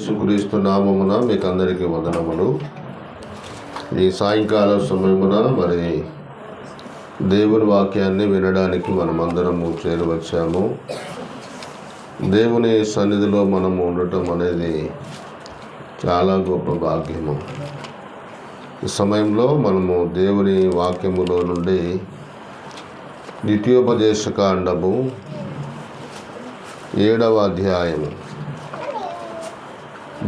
యేసుక్రీస్తు నామమున మీకు అందరికీ వందనములు. ఈ సాయంకాల సమయమున మరి దేవుని వాక్యాన్ని వినడానికి మనమందరము చేరవచ్చాము. దేవుని సన్నిధిలో మనము ఉండటం అనేది చాలా గొప్ప భాగ్యము. ఈ సమయంలో మనము దేవుని వాక్యములో నుండి ద్వితీయోపదేశకాండము 7వ అధ్యాయము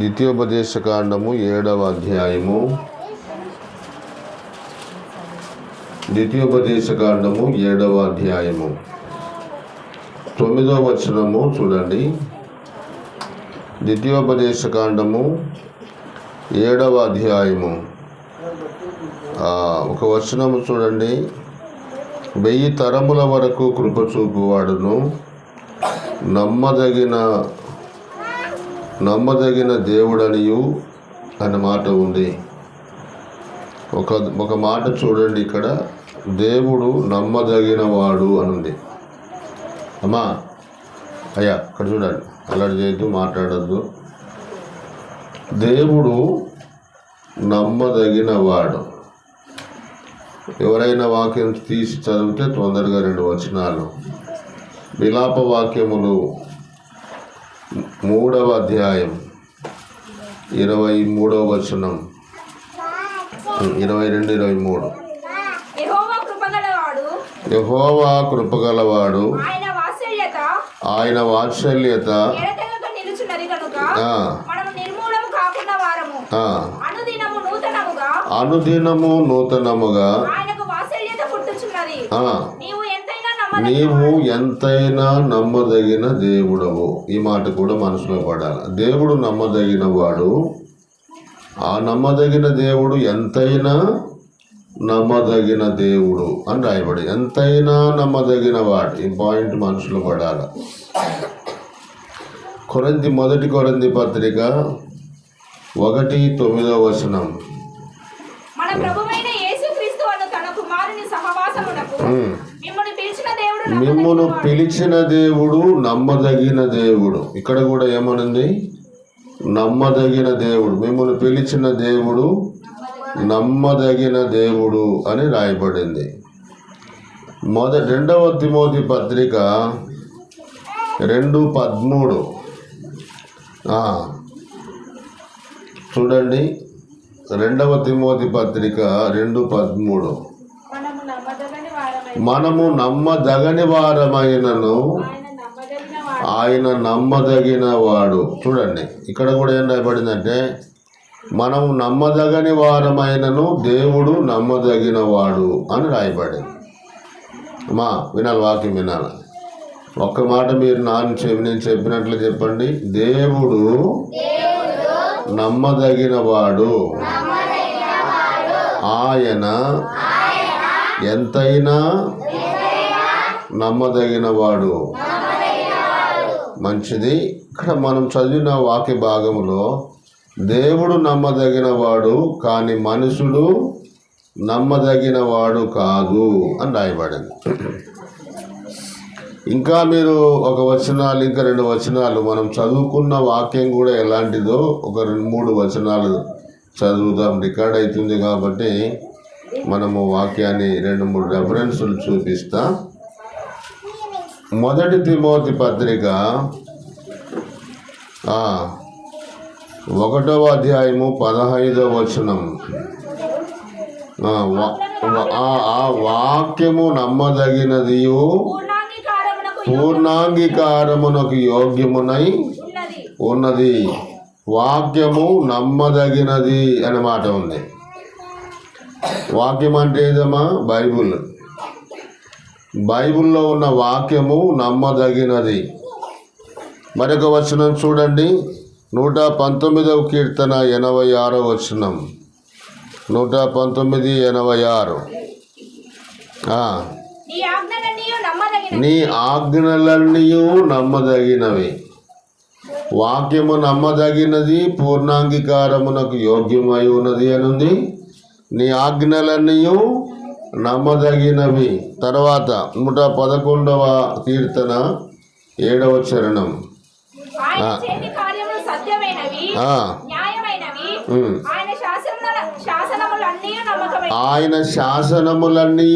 ద్వితీయోపదేశకాండము 7వ అధ్యాయము ద్వితీయోపదేశకాండము 7వ అధ్యాయము 9వ వచనము చూడండి. ద్వితీయోపదేశకాండము 7వ అధ్యాయము ఒక వచనము చూడండి. 1000 తరముల వరకు కృప చూపువాడును నమ్మదగిన దేవుడనియు అన్న మాట ఉంది. ఒక మాట చూడండి, ఇక్కడ దేవుడు నమ్మదగిన వాడు అని ఉంది. అమ్మా అయ్యా ఇక్కడ చూడండి, అల్లరి చేయొద్దు, మాట్లాడద్దు. దేవుడు నమ్మదగిన వాడు. ఎవరైనా వాక్యం తీసి చదివితే తొందరగా 2 వచనాలు. విలాప వాక్యములు 3వ అధ్యాయం 23వ వచనం, 22, 23. యెహోవా కృపగలవాడు, ఆయన వాత్సల్యత అనుదినము నూతనముగా నీవు ఎంతైనా నమ్మదగిన దేవుడవు. ఈ మాట కూడా మనసులో పడాలి. దేవుడు నమ్మదగిన వాడు. ఆ నమ్మదగిన దేవుడు ఎంతైనా నమ్మదగిన దేవుడు అని రాయబడి, ఎంతైనా నమ్మదగిన వాడు. ఈ పాయింట్ మనసులో పడాలి. మొదటి కొరింథీ పత్రిక 1:9 వచనం. మిమ్మును పిలిచిన దేవుడు నమ్మదగిన దేవుడు. ఇక్కడ కూడా ఏమనుంది? నమ్మదగిన దేవుడు. మిమ్మును పిలిచిన దేవుడు నమ్మదగిన దేవుడు అని రాయబడింది. 2వ తిమోతి పత్రిక 2:13 చూడండి. 2వ తిమోతి పత్రిక 2:13. మనము నమ్మదగని వారమైనను ఆయన నమ్మదగిన వాడు. చూడండి, ఇక్కడ కూడా ఏం రాయబడిందంటే మనము నమ్మదగని వారమైనను దేవుడు నమ్మదగిన వాడు అని రాయబడింది. వినాలి, వాక్యం వినాలి. ఒక్క మాట మీరు నేను చెప్పినట్లు చెప్పండి. దేవుడు నమ్మదగిన వాడు, ఆయన ఎంతైనా నమ్మదగిన వాడు. మంచిది. ఇక్కడ మనం చదివిన వాక్య భాగంలో దేవుడు నమ్మదగిన వాడు కానీ మనుషుడు నమ్మదగిన వాడు కాదు అని రాయబడింది. ఇంకా మీరు ఒక వచనాలు, ఇంకా 2 వచనాలు మనం చదువుకున్న వాక్యం కూడా ఎలాంటిదో ఒక 2-3 వచనాలు చదువుదాం. రికార్డ్ అవుతుంది కాబట్టి మనము వాక్యాన్ని 2-3 రెఫరెన్సులు చూపిస్తా. 1 తిమోతి పత్రిక 1వ అధ్యాయము 15వ వచనం. ఆ వాక్యము నమ్మదగినదియు పూర్ణాంగీకారమునకు యోగ్యమునై ఉన్నది. వాక్యము నమ్మదగినది అనే మాట ఉంది. వాక్యం అంటే ఏదమ్మా? బైబిల్లో ఉన్న వాక్యము నమ్మదగినది. మరొక వచనం చూడండి. 119వ కీర్తన 86వ వచనం. 119:86. నీ ఆజ్ఞలన్నీ నమ్మదగినవి. వాక్యము నమ్మదగినది, పూర్ణాంగీకారమునకు యోగ్యమై ఉన్నది అనుంది. నీ ఆజ్ఞలన్నీ నమ్మదగినవి. తర్వాత 111వ కీర్తన 7వ చరణం. సత్యమైనవి, న్యాయమైనవి. ఆయన శాసనములన్నీ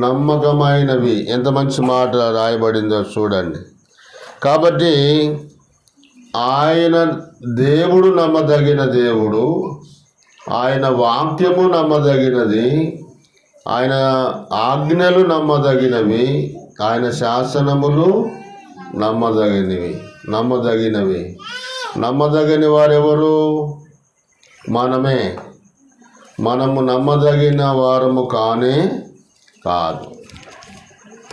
నమ్మకమైనవి. ఎంత మంచి మాట రాయబడిందో చూడండి. కాబట్టి ఆయన దేవుడు నమ్మదగిన దేవుడు, ఆయన వాక్యము నమ్మదగినది, ఆయన ఆజ్ఞలు నమ్మదగినవి, ఆయన శాసనములు నమ్మదగినవి. నమ్మదగిన వారెవరు? మనమే. మనము నమ్మదగిన వారము కాదు.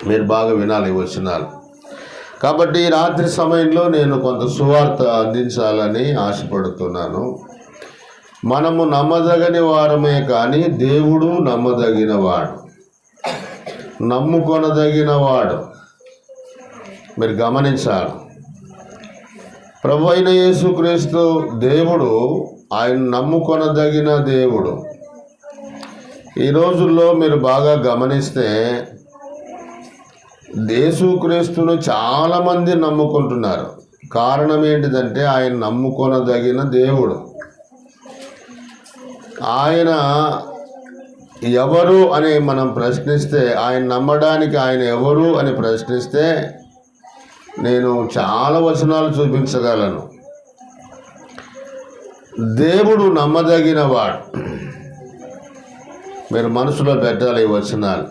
మీరు బాగా వినాలి ఈ వచనాలు. కాబట్టి ఈ రాత్రి సమయంలో నేను కొంత సువార్త అందించాలని ఆశపడుతున్నాను. మనము నమ్మదగని వారమే కానీ దేవుడు నమ్మదగినవాడు, నమ్ముకొనదగినవాడు. మీరు గమనించాలి. ప్రభు అయిన యేసుక్రీస్తు దేవుడు, ఆయన నమ్ముకొనదగిన దేవుడు. ఈ రోజుల్లో మీరు బాగా గమనిస్తే యేసుక్రీస్తును చాలామంది నమ్ముకుంటున్నారు. కారణం ఏంటిదంటే ఆయన నమ్ముకొనదగిన దేవుడు. ఆయన ఎవరు అని మనం ప్రశ్నిస్తే, ఆయన నమ్మడానికి ఆయన ఎవరు అని ప్రశ్నిస్తే నేను చాలా వచనాలు చూపించగలను. దేవుడు నమ్మదగినవాడు. మీరు మనసులో పెట్టాలి ఈ వచనాలు.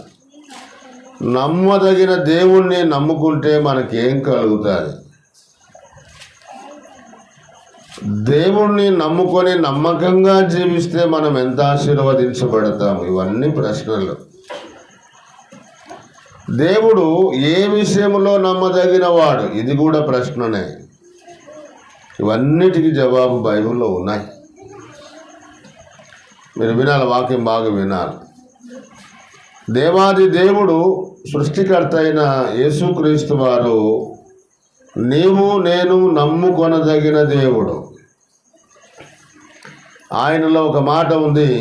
నమ్మదగిన దేవుణ్ణి నమ్ముకుంటే మనకేం కలుగుతుంది? దేవుణ్ణి నమ్ముకొని నమ్మకంగా జీవిస్తే మనం ఎంత ఆశీర్వదించబడతాం? ఇవన్నీ ప్రశ్నలు. దేవుడు ఏ విషయంలో నమ్మదగిన వాడు? ఇది కూడా ప్రశ్ననే. ఇవన్నిటికీ జవాబు బైబిల్లో ఉన్నాయి. మీరు వినాలి, వాక్యం బాగా వినాలి. దేవాది దేవుడు, సృష్టికర్త అయిన యేసుక్రీస్తు వారు నీవు నేను నమ్ముకొనదగిన దేవుడు. ఆయనలో ఒక మాట ఉంది,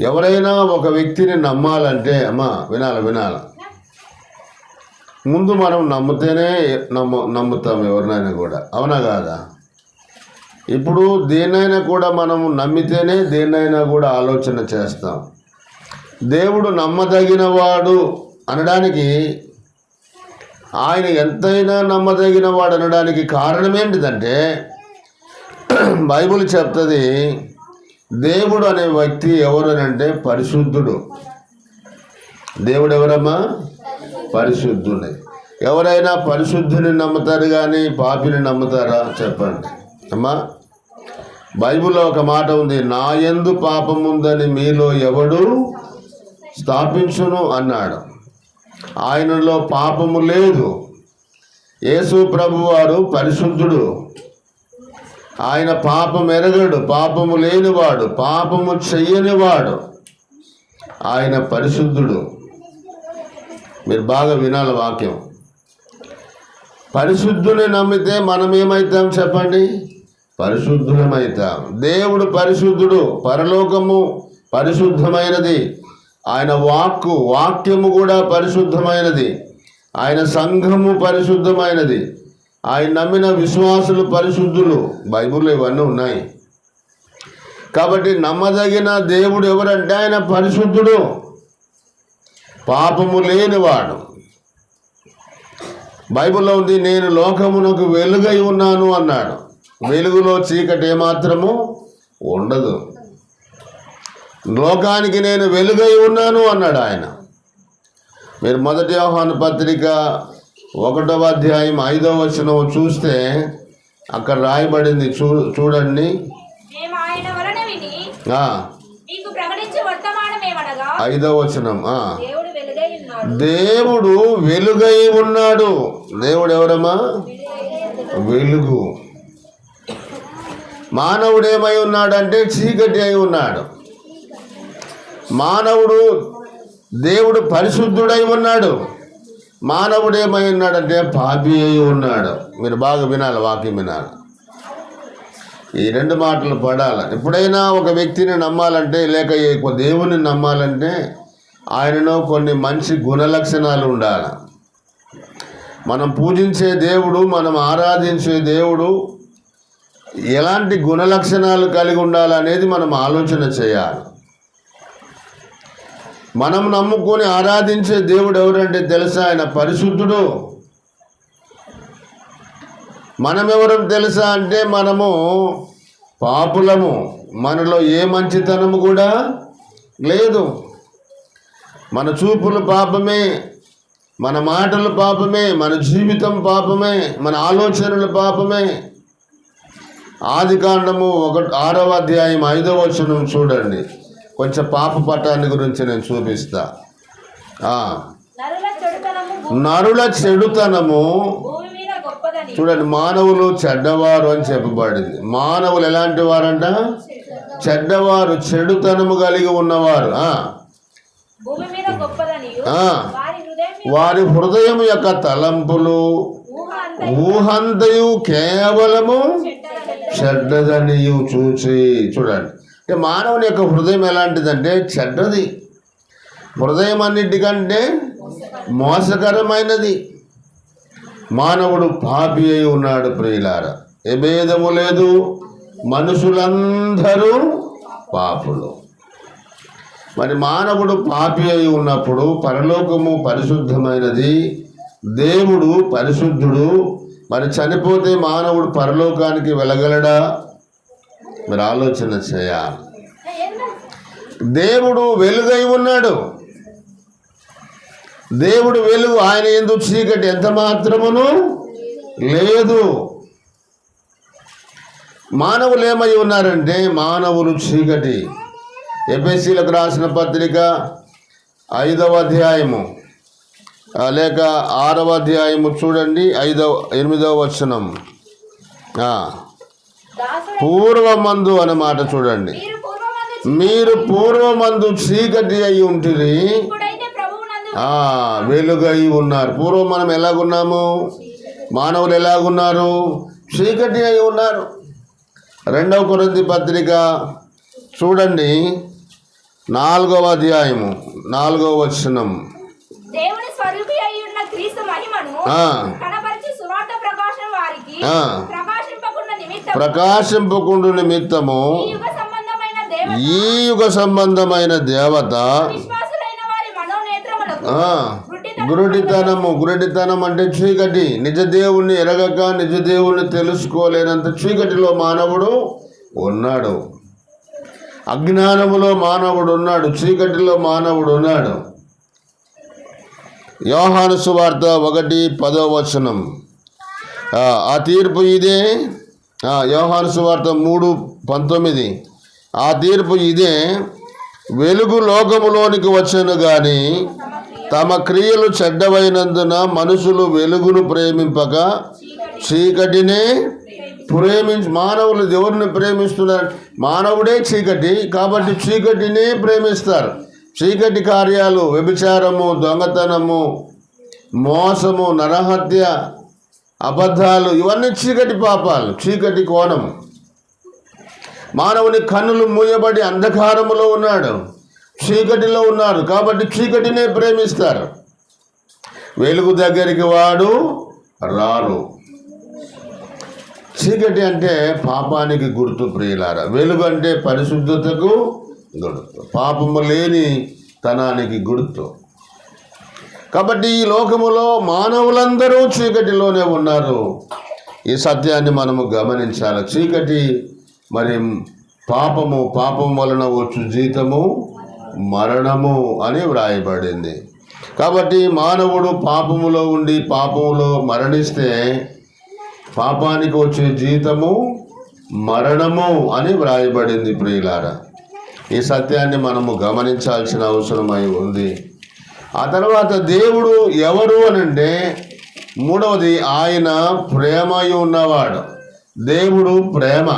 ఎవరైనా ఒక వ్యక్తిని నమ్మాలంటే వినాలి, ముందు మనం నమ్మితేనే నమ్ముతాం ఎవరినైనా కూడా, అవునా కాదా? ఇప్పుడు దేన్నైనా కూడా మనం నమ్మితేనే దేన్నైనా కూడా ఆలోచన చేస్తాం. దేవుడు నమ్మదగినవాడు అనడానికి, ఆయన ఎంతైనా నమ్మదగినవాడు అనడానికి కారణం ఏంటిదంటే బైబిల్ చెప్తుంది, దేవుడు అనే వ్యక్తి ఎవరు అని అంటే పరిశుద్ధుడు. దేవుడు ఎవరమ్మా? పరిశుద్ధుని. ఎవరైనా పరిశుద్ధుని నమ్ముతారు కానీ పాపిని నమ్ముతారా? చెప్పండి అమ్మా. బైబిల్లో ఒక మాట ఉంది, నా యందు పాపముందని మీలో ఎవడు స్థాపించును అన్నాడు. ఆయనలో పాపము లేదు. యేసు ప్రభువారు పరిశుద్ధుడు. ఆయన పాపం ఎరగడు, పాపము లేనివాడు, పాపము చెయ్యనివాడు. ఆయన పరిశుద్ధుడు. మీరు బాగా వినాలి వాక్యం. పరిశుద్ధుని నమ్మితే మనం ఏమవుతాం చెప్పండి? పరిశుద్ధులమవుతాం. దేవుడు పరిశుద్ధుడు. పరలోకము పరిశుద్ధమైనది. ఆయన వాక్యము కూడా పరిశుద్ధమైనది. ఆయన సంఘము పరిశుద్ధమైనది. ఆయన నమ్మిన విశ్వాసులు పరిశుద్ధులు. బైబిల్లో ఇవన్నీ ఉన్నాయి. కాబట్టి నమ్మదగిన దేవుడు ఎవరంటే ఆయన పరిశుద్ధుడు, పాపము లేనివాడు. బైబిల్లో ఉంది, నేను లోకమునకు వెలుగై ఉన్నాను అన్నాడు. వెలుగులో చీకటి ఏమాత్రము ఉండదు. లోకానికి నేను వెలుగై ఉన్నాను అన్నాడు ఆయన. మీరు 1 యోహాను పత్రిక 1వ అధ్యాయం 5వ వచనం చూస్తే అక్కడ రాయబడింది, చూడండి. 5వ వచనం. దేవుడు వెలుగై ఉన్నాడు. దేవుడు ఎవరమ్మా? వెలుగు. మానవుడు ఏమై ఉన్నాడంటే చీకటి అయి ఉన్నాడు. మానవుడు, దేవుడు పరిశుద్ధుడై ఉన్నాడు. మానవుడు ఏమై ఉన్నాడంటే పాపి అయి ఉన్నాడు. మీరు బాగా వినాలి, వాక్యం వినాలి. ఈ 2 మాటలు పడాలి. ఎప్పుడైనా ఒక వ్యక్తిని నమ్మాలంటే, లేక దేవుని నమ్మాలంటే ఆయనలో కొన్ని మంచి గుణలక్షణాలు ఉండాలి. మనం పూజించే దేవుడు, మనం ఆరాధించే దేవుడు ఎలాంటి గుణలక్షణాలు కలిగి ఉండాలనేది మనం ఆలోచన చేయాలి. మనం నమ్ముకొని ఆరాధించే దేవుడు ఎవరంటే తెలుసా? ఆయన పరిశుద్ధుడు. మనమెవరం తెలుసా అంటే మనము పాపులము, మనలో ఏ మంచితనము కూడా లేదు. మన చూపులు పాపమే, మన మాటలు పాపమే, మన జీవితం పాపమే, మన ఆలోచనలు పాపమే. ఆదికాండము 6వ అధ్యాయం 5వ వచనం చూడండి. కొంచెం పాప పట్టాన్ని గురించి నేను చూపిస్తా. నరుల చెడుతనము భూమి మీద గొప్పదని. చూడండి, మానవులు చెడ్డవారు అని చెప్పబడింది. మానవులు ఎలాంటి వారంట? చెడ్డవారు, చెడుతనము కలిగి ఉన్నవారు. భూమి మీద గొప్పదని. వారి హృదయం యొక్క తలంపులు ఊహంతయు కేవలము చెడ్డదనియు చూచి. చూడండి, అంటే మానవుని యొక్క హృదయం ఎలాంటిదంటే చెడ్డది. హృదయం అన్నిటికంటే మోసకరమైనది. మానవుడు పాపి అయి ఉన్నాడు ప్రియులారా. ఏ భేదము లేదు, మనుషులందరూ పాపులు. మరి మానవుడు పాపి అయి ఉన్నప్పుడు పరలోకము పరిశుద్ధమైనది, దేవుడు పరిశుద్ధుడు. మరి చనిపోతే మానవుడు పరలోకానికి వెళ్ళగలడా? మరి ఆలోచన చేయాలి. దేవుడు వెలుగై ఉన్నాడు. దేవుడు వెలుగు, ఆయన యందు చీకటి ఎంత మాత్రమును లేదు. మానవులు ఏమై ఉన్నారంటే మానవులు చీకటి. ఎఫెసీయులకు రాసిన పత్రిక 5వ అధ్యాయము లేక 6వ అధ్యాయము చూడండి, 8వ వచనం. పూర్వమందు అనే మాట చూడండి. మీరు పూర్వమందు చీకటి అయి ఉంటిరి, వెలుగై ఉన్నారు. పూర్వం మనం ఎలాగున్నాము? మానవులు ఎలాగున్నారు? చీకటి అయి ఉన్నారు. 2వ కొరింథీ పత్రిక చూడండి, 4వ అధ్యాయము 4వ వచనం. దేవుని స్వరూపి అయి ఉన్న క్రీస్తు మహిమను కనపరిచి సువార్త ప్రకాశం వారికి ప్రకాశింపకుండు నిమిత్తము ఈ యుగ సంబంధమైన దేవత గురుడితనం అంటే చీకటి. నిజ దేవుణ్ణి ఎరగక నిజ దేవుణ్ణి తెలుసుకోలేనంత చీకటిలో మానవుడు ఉన్నాడు. అజ్ఞానములో మానవుడు ఉన్నాడు, చీకటిలో మానవుడు ఉన్నాడు. యోహాను సువార్త 1:10 వచనం. ఆ తీర్పు ఇదే. యోహాను సువార్త 3:19. ఆ తీర్పు ఇదే, వెలుగు లోకములోనికి వచ్చెను గాని తమ క్రియలు చెడ్డవైనందున మనుషులు వెలుగును ప్రేమింపక చీకటినే మానవులు ఎవరిని ప్రేమిస్తున్నారు? మానవుడే చీకటి కాబట్టి చీకటినే ప్రేమిస్తారు. చీకటి కార్యాలు, వ్యభిచారము, దొంగతనము, మోసము, నరహత్య, అబద్ధాలు, ఇవన్నీ చీకటి పాపాలు, చీకటి కోణం. మానవుని కన్నులు మూయబడి అంధకారములో ఉన్నాడు, చీకటిలో ఉన్నారు కాబట్టి చీకటినే ప్రేమిస్తారు. వెలుగు దగ్గరికి వాడు రారు. చీకటి అంటే పాపానికి గుర్తు ప్రియులారా. వెలుగు అంటే పరిశుద్ధతకు గుర్తు, పాపము లేని తనానికి గుర్తు. కాబట్టి ఈ లోకములో మానవులందరూ చీకటిలోనే ఉన్నారు. ఈ సత్యాన్ని మనము గమనించాలి. చీకటి మరి పాపం వలన వచ్చు జీతము మరణము అని వ్రాయబడింది. కాబట్టి మానవుడు పాపములో ఉండి పాపములో మరణిస్తే పాపానికి వచ్చే జీతము మరణము అని వ్రాయబడింది ప్రియులారా. ఈ సత్యాన్ని మనము గమనించాల్సిన అవసరమై ఉంది. ఆ తర్వాత దేవుడు ఎవరు అనంటే, మూడవది ఆయన ప్రేమై ఉన్నవాడు. దేవుడు ప్రేమ.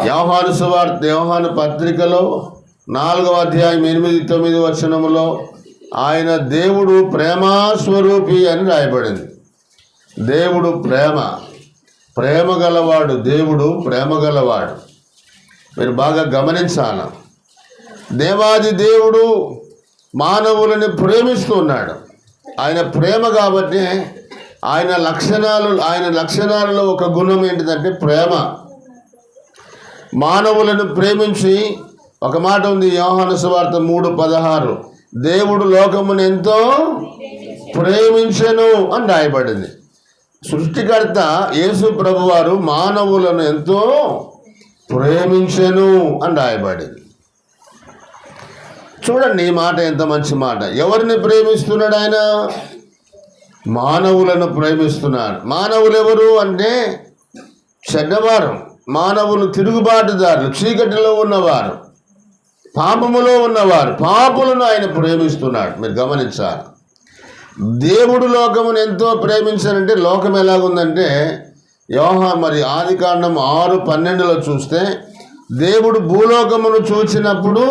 యోహాను పత్రికలో 4వ అధ్యాయం 8-9 వచనములో ఆయన దేవుడు ప్రేమాస్వరూపి అని రాయబడింది. దేవుడు ప్రేమ గలవాడు. దేవుడు ప్రేమ గలవాడు. మీరు బాగా గమనించాలి. దేవాది దేవుడు మానవులని ప్రేమిస్తున్నాడు. ఆయన ప్రేమ కాబట్టి ఆయన లక్షణాలలో ఒక గుణం ఏంటిదంటే ప్రేమ. మానవులను ప్రేమించి, ఒక మాట ఉంది యోహాను సువార్త 3:16, దేవుడు లోకమును ఎంతో ప్రేమించెను అని రాయబడింది. సృష్టికర్త యేసు ప్రభువారు మానవులను ఎంతో ప్రేమించెను అని రాయబడింది. చూడండి ఈ మాట ఎంత మంచి మాట. ఎవరిని ప్రేమిస్తున్నాడు ఆయన? మానవులను ప్రేమిస్తున్నాడు. మానవులు ఎవరు అంటే చెడ్డవారు, మానవులు తిరుగుబాటుదారులు, చీకటిలో ఉన్నవారు, పాపములో ఉన్నవారు, పాపులను ఆయన ప్రేమిస్తున్నాడు. మీరు గమనించాలి. దేవుడు లోకమును ఎంతో ప్రేమించారంటే లోకం ఎలాగుందంటే మరి ఆదికాండం 6:12 చూస్తే దేవుడు భూలోకమును చూచినప్పుడు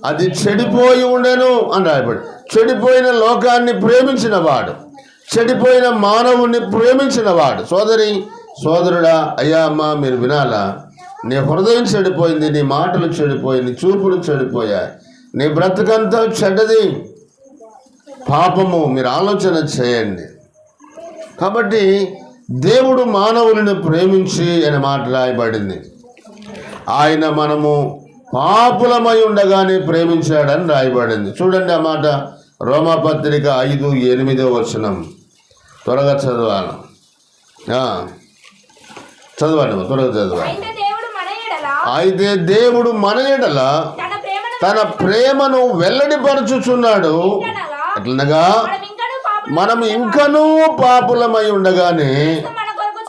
అది చెడిపోయి ఉండెను అని రాయబడి. చెడిపోయిన లోకాన్ని ప్రేమించిన వాడు, చెడిపోయిన మానవుణ్ణి ప్రేమించిన వాడు. సోదరుడా, అయ్యా అమ్మ మీరు వినాలా, నీ హృదయం చెడిపోయింది, నీ మాటలు చెడిపోయి, నీ చూపులు చెడిపోయాయి, నీ బ్రతుకంతా చెడ్డది, పాపము. మీరు ఆలోచన చేయండి. కాబట్టి దేవుడు మానవులను ప్రేమించి అనే మాట రాయబడింది. ఆయన మనము పాపులమై ఉండగానే ప్రేమించాడని రాయబడింది. చూడండి ఆ మాట, రోమాపత్రిక 5:8 త్వరగా చదవాలి. చదవండి, త్వరగా చదవాలి. అయితే దేవుడు మన ఎడల తన ప్రేమను వెల్లడిపరచుచున్నాడు. అట్లనగా మనం ఇంకనూ పాపులమై ఉండగానే,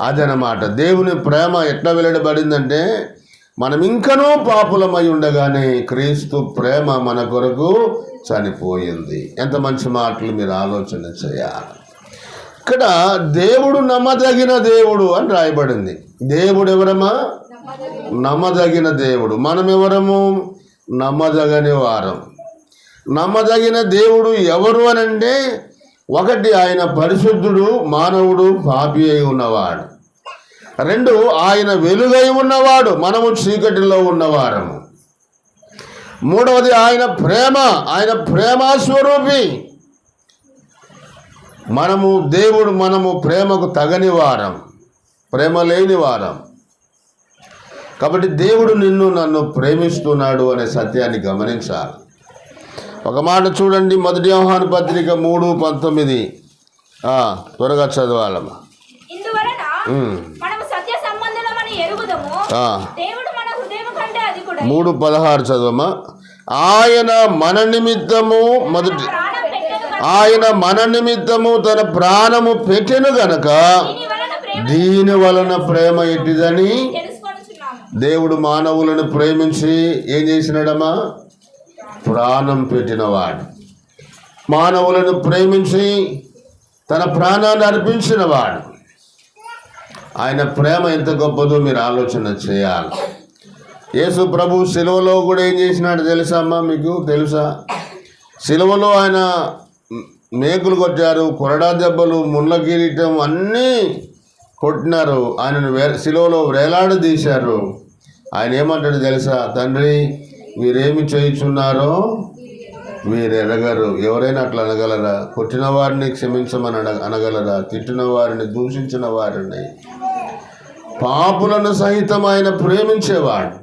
అదనమాట దేవుని ప్రేమ ఎట్లా వెల్లడిపడిందంటే మనం ఇంకనూ పాపులమై ఉండగానే క్రీస్తు ప్రేమ మన కొరకు చనిపోయింది. ఎంత మంచి మాటలు మీరు ఆలోచన చేయాలి. ఇక్కడ దేవుడు నమ్మదగిన దేవుడు అని రాయబడింది. దేవుడు ఎవరమ్మా? నమ్మదగిన దేవుడు. మనం ఎవరము? నమ్మదగని వారం. నమ్మదగిన దేవుడు ఎవరు అనంటే, ఒకటి ఆయన పరిశుద్ధుడు, మానవుడు పాపి అయి ఉన్నవాడు. 2 ఆయన వెలుగై ఉన్నవాడు, మనము చీకటిలో ఉన్నవారము. 3వది ఆయన ప్రేమ, ఆయన ప్రేమాస్వరూపి. మనము ప్రేమకు తగని వారం, ప్రేమ లేని వారం. కాబట్టి దేవుడు నన్ను ప్రేమిస్తున్నాడు అనే సత్యాన్ని గమనించాలి. ఒక మాట చూడండి, 1 యోహాను పత్రిక 3:19 త్వరగా చదవాలమ్మా. 3:16 చదవమ్మా. ఆయన మన నిమిత్తము తన ప్రాణము పెట్టెను గనక దీని వలన ప్రేమ ఎట్టిదని. దేవుడు మానవులను ప్రేమించి ఏం చేసినాడమ్మా? ప్రాణం పెట్టినవాడు. మానవులను ప్రేమించి తన ప్రాణాన్ని అర్పించినవాడు. ఆయన ప్రేమ ఎంత గొప్పదో మీరు ఆలోచన చేయాలి. యేసు ప్రభు సిలువలో కూడా ఏం చేసినాడు తెలుసా అమ్మా? మీకు తెలుసా? సిలువలో ఆయన మేకులు కొట్టారు, కొరడా దెబ్బలు, ముళ్ళ కిరీటం అన్నీ కొట్టినారు. ఆయనను సిలువలో వేలాడదీశారు. ఆయన ఏమంటాడు తెలుసా? తండ్రి, వీరేమి చేయుచున్నారో వీరు ఎరగరు. ఎవరైనా అట్లా అనగలరా? కొట్టిన వారిని క్షమించమని అనగలరా? తిట్టిన వారిని, దూషించిన వారిని, పాపులను సహితం ఆయన ప్రేమించేవాడు.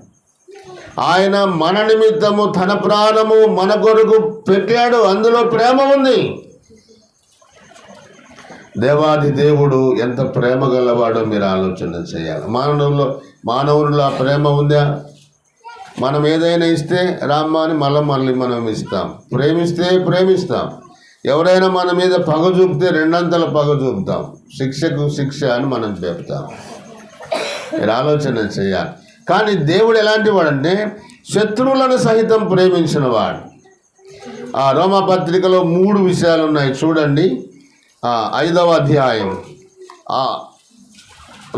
ఆయన మన నిమిత్తము తన ప్రాణము మన కొరకు పెట్టాడు. అందులో ప్రేమ ఉంది. దేవాది దేవుడు ఎంత ప్రేమ గలవాడో మీరు ఆలోచన చేయాలి. మానవుల్లో ఆ ప్రేమ ఉందా? మనం ఏదైనా ఇస్తే రామ్మా అని మళ్ళీ మనం ఇస్తాం. ప్రేమిస్తే ప్రేమిస్తాం. ఎవరైనా మన మీద పగ చూపితే 2 పగ చూపుతాం. శిక్షకు శిక్ష అని మనం చెప్తాం. మీరు ఆలోచన చేయాలి. కానీ దేవుడు ఎలాంటి వాడంటే శత్రువులను సహితం ప్రేమించిన వాడు. ఆ రోమాపత్రికలో 3 విషయాలు ఉన్నాయి చూడండి. 5వ అధ్యాయం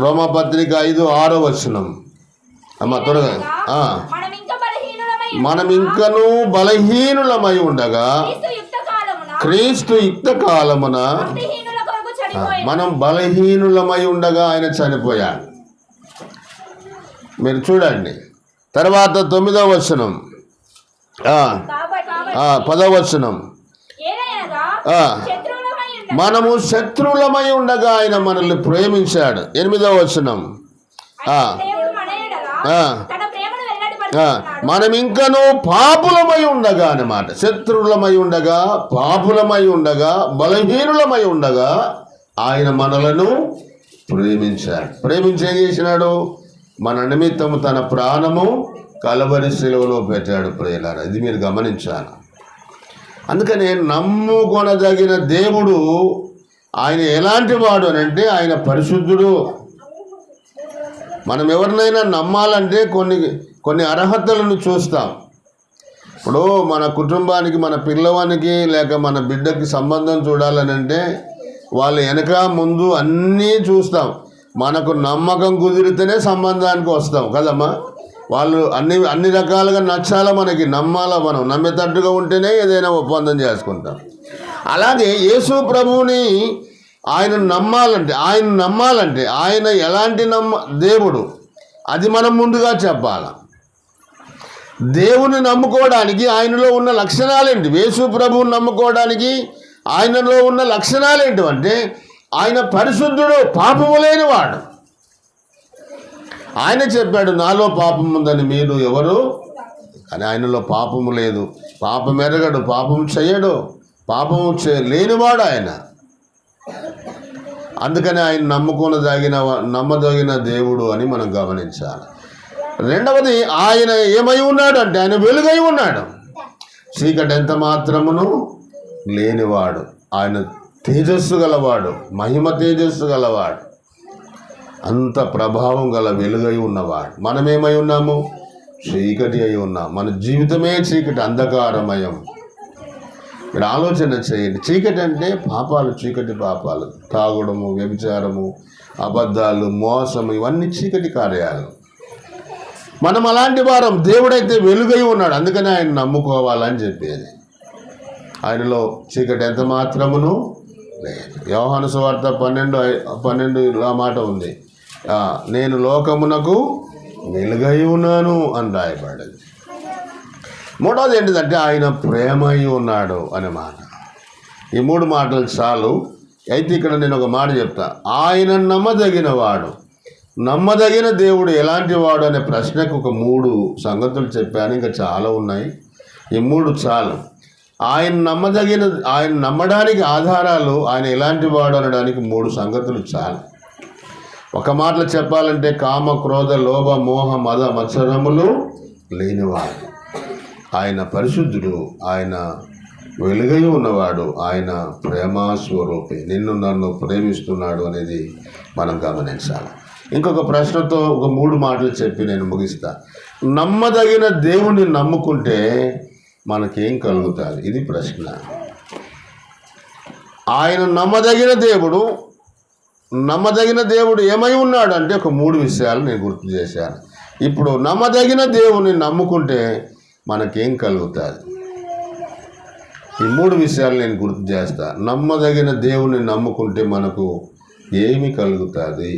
రోమాపత్రిక 5:6 అమ్మ త్వరగా. మనం ఇంకనూ బలహీనులమై ఉండగా క్రీస్తు యుక్త కాలమున మనం బలహీనులమై ఉండగా ఆయన చనిపోయాడు. మీరు చూడండి. తర్వాత 9వ వచనం, 10వ వచనం. మనము శత్రువులమై ఉండగా ఆయన మనల్ని ప్రేమించాడు. 8వ వచనం. దేవుడు మన ఎడల తన ప్రేమను వెల్లడిపరుచుచున్నాడు. మనం ఇంకనూ పాపులమై ఉండగా అన్నమాట. శత్రువులమై ఉండగా, పాపులమై ఉండగా, బలహీనులమై ఉండగా ఆయన మనలను ప్రేమించాడు. ప్రేమించి ఏం చేసినాడు? మన నిమిత్తము తన ప్రాణము కలవరి శిలువలో పెట్టాడు. ప్రియులారా, ఇది మీరు గమనించాలి. అందుకనే నమ్ముకొనదగిన దేవుడు ఆయన ఎలాంటి వాడు అని అంటే ఆయన పరిశుద్ధుడు. మనం ఎవరినైనా నమ్మాలంటే కొన్ని అర్హతలను చూస్తాం. ఇప్పుడు మన కుటుంబానికి, మన పిల్లవానికి లేక మన బిడ్డకి సంబంధం చూడాలని అంటే వాళ్ళు వెనక ముందు అన్నీ చూస్తాం. మనకు నమ్మకం కుదిరితేనే సంబంధానికి వస్తాం కదమ్మా. వాళ్ళు అన్ని రకాలుగా నచ్చాలా, మనకి నమ్మాలా, మనం నమ్మేటట్టుగా ఉంటేనే ఏదైనా ఒప్పందం చేసుకుంటాం. అలాగే యేసు ప్రభువుని ఆయన నమ్మాలంటే ఆయన ఎలాంటి దేవుడు అది మనం ముందుగా చెప్పాలి. దేవుని నమ్ముకోవడానికి ఆయనలో ఉన్న లక్షణాలేంటి? యేసు ప్రభువుని నమ్ముకోవడానికి ఆయనలో ఉన్న లక్షణాలు ఏంటంటే ఆయన పరిశుద్ధుడు, పాపము లేనివాడు. ఆయన చెప్పాడు, నాలో పాపం ఉందని మీరు ఎవరు? కానీ ఆయనలో పాపము లేదు. పాపం ఎరగడు, పాపం చేయడు, పాపము లేనివాడు ఆయన. అందుకని ఆయన నమ్మదగిన దేవుడు అని మనం గమనించాలి. రెండవది, ఆయన ఏమై ఉన్నాడు అంటే ఆయన వెలుగై ఉన్నాడు. చీకటి ఎంత మాత్రమును లేనివాడు. ఆయన తేజస్సు గలవాడు, మహిమ తేజస్సు గలవాడు, అంత ప్రభావం గల వెలుగై ఉన్నవాడు. మనమేమై ఉన్నాము? చీకటి అయి ఉన్నాం. మన జీవితమే చీకటి, అంధకారమయం. మీరు ఆలోచన చేయండి. చీకటి అంటే చీకటి పాపాలు, తాగుడము, వ్యభిచారము, అబద్ధాలు, మోసము, ఇవన్నీ చీకటి కార్యాలు. మనం అలాంటి వారం. దేవుడైతే వెలుగై ఉన్నాడు, అందుకని ఆయన నమ్ముకోవాలని చెప్పేది. ఆయనలో చీకటి ఎంత మాత్రమును లేదు. యోహాను సువార్త 12 మాట ఉంది, నేను లోకమునకు వెలుగై ఉన్నాను అని రాయబడింది. మూడవది ఏంటిదంటే ఆయన ప్రేమై ఉన్నాడు అనే మాట. ఈ 3 మాటలు చాలు. అయితే ఇక్కడ నేను ఒక మాట చెప్తా. ఆయన నమ్మదగిన దేవుడు ఎలాంటి వాడు అనే ప్రశ్నకు ఒక 3 సంగతులు చెప్పాను. ఇంకా చాలా ఉన్నాయి. ఈ 3 చాలు. ఆయన నమ్మడానికి ఆధారాలు, ఆయన ఎలాంటి వాడు అనడానికి 3 సంగతులు చాలు. ఒక మాటలో చెప్పాలంటే కామ, క్రోధ, లోభ, మోహ, మద, మత్సరములు లేనివాడు. ఆయన పరిశుద్ధుడు, ఆయన వెలుగై ఉన్నవాడు, ఆయన ప్రేమాస్వరూపి, నిన్ను నన్ను ప్రేమిస్తున్నాడు అనేది మనం గమనించాలి. ఇంకొక ప్రశ్నతో ఒక 3 మాటలు చెప్పి నేను ముగిస్తా. నమ్మదగిన దేవుణ్ణి నమ్ముకుంటే మనకేం కలుగుతుంది? ఇది ప్రశ్న. ఆయన నమ్మదగిన దేవుడు ఏమై ఉన్నాడు అంటే ఒక 3 విషయాలు నేను గుర్తు చేశాను. ఇప్పుడు నమ్మదగిన దేవుని నమ్ముకుంటే మనకేం కలుగుతుంది? ఈ 3 విషయాలు నేను గుర్తు చేస్తా. నమ్మదగిన దేవుని నమ్ముకుంటే మనకు ఏమి కలుగుతుంది?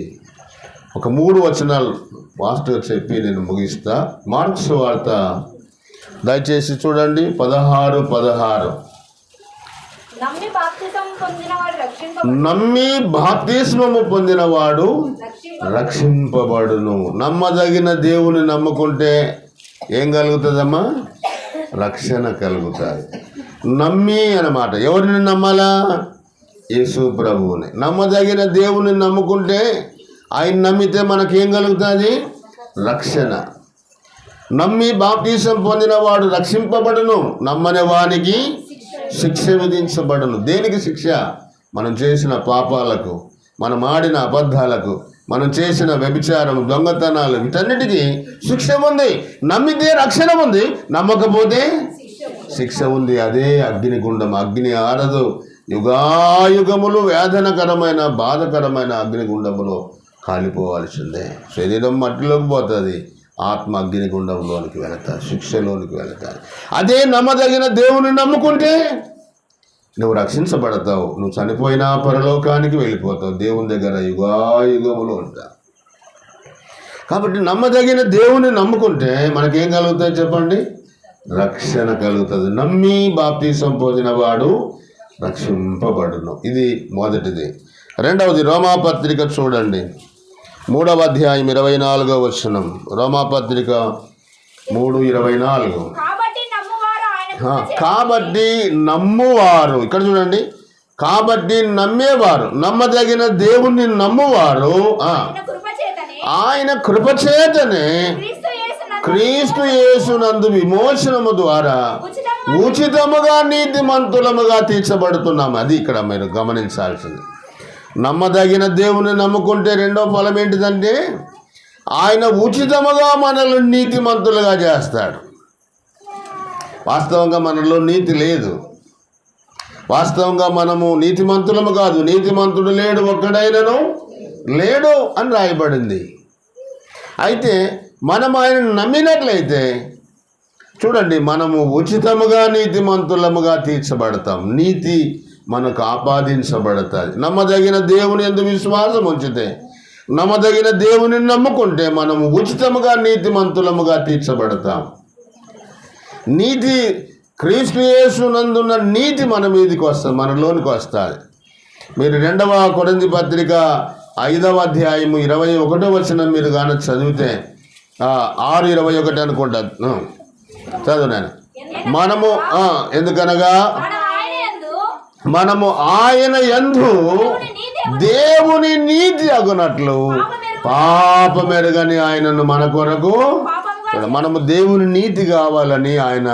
ఒక 3 వచనాలు ఫాస్ట్గా చెప్పి నేను ముగిస్తా. మార్క్స్ వార్త దయచేసి చూడండి, 16. నమ్మి బాప్తిస్మము పొందినవాడు రక్షింపబడును. నమ్మదగిన దేవుని నమ్ముకుంటే ఏం కలుగుతుందమ్మా? రక్షణ కలుగుతుంది. నమ్మి అన్నమాట. ఎవరిని నమ్మాలా? యేసు ప్రభువుని. నమ్మదగిన దేవుని నమ్ముకుంటే, ఆయన నమ్మితే మనకేం కలుగుతుంది? రక్షణ. నమ్మి బాప్తిసం పొందినవాడు రక్షింపబడును, నమ్మని వానికి శిక్ష విధించబడును. దేనికి శిక్ష? మనం చేసిన పాపాలకు, మనం ఆడిన అబద్ధాలకు, మనం చేసిన వ్యభిచారం, దొంగతనాలు, వీటన్నిటికీ శిక్ష ఉంది. నమ్మితే రక్షణ ఉంది, నమ్మకపోతే శిక్ష ఉంది. అదే అగ్నిగుండం. అగ్ని ఆరదు. యుగాయుగములు వేదనకరమైన, బాధకరమైన అగ్నిగుండములో కాలిపోవాల్సిందే. శరీరం మట్టిలోకి పోతుంది, ఆత్మ అగ్నిగుండంలోనికి వెళతారు, శిక్షలోనికి వెళతారు. అదే నమ్మదగిన దేవుని నమ్ముకుంటే నువ్వు రక్షించబడతావు. నువ్వు చనిపోయినా పరలోకానికి వెళ్ళిపోతావు, దేవుని దగ్గర యుగాయుగములు ఉంటావు. కాబట్టి నమ్మదగిన దేవుని నమ్ముకుంటే మనకేం కలుగుతుంది చెప్పండి? రక్షణ కలుగుతుంది. నమ్మి బాప్తిసం పొందిన వాడు రక్షింపబడును. ఇది మొదటిది. రెండవది రోమాపత్రిక చూడండి, 3వ అధ్యాయం 24వ వచనం. రోమాపత్రిక 3:24. కాబట్టి నమ్మువారు, ఇక్కడ చూడండి, కాబట్టి నమ్మేవారు, నమ్మదగిన దేవుణ్ణి నమ్మువారు ఆయన కృపచేతనే క్రీస్తు యేసునందు విమోచనము ద్వారా ఉచితముగా నీతిమంతులముగా తీర్చబడుతున్నాము. అది ఇక్కడ మీరు గమనించాల్సింది. నమ్మదగిన దేవుని నమ్ముకుంటే రెండో ఫలం ఏంటిదంటే ఆయన ఉచితముగా మనల్ని నీతిమంతులుగా చేస్తాడు. వాస్తవంగా మనలో నీతి లేదు. వాస్తవంగా మనము నీతిమంతులము కాదు. నీతిమంతుడు లేడు, ఒక్కడైనను లేడు అని రాయబడింది. అయితే మనం ఆయన నమ్మినట్లయితే చూడండి, మనము ఉచితముగా నీతిమంతులముగా తీర్చబడతాం. నీతి మనకు ఆపాదించబడుతుంది. నమ్మదగిన దేవుని యందు విశ్వాసం ఉంచితే, నమ్మదగిన దేవుని నమ్ముకుంటే మనము ఉచితముగా నీతిమంతులముగా తీర్చబడతాం. నీతి, క్రీస్తు యేసునందున్న నీతి మన మీదకి వస్తుంది, మనలోనికి వస్తుంది. మీరు 2వ కొరింథీ పత్రిక 5వ అధ్యాయము 21వ వచనం మీరు కానీ చదివితే 6:21 అనుకుంటా, చదువు నేను. మనము ఎందుకనగా మనము ఆయన యందు దేవుని నీతి అగునట్లు పాపమెరుగని ఆయనను మన కొరకు, మనము దేవుని నీతి కావాలని ఆయన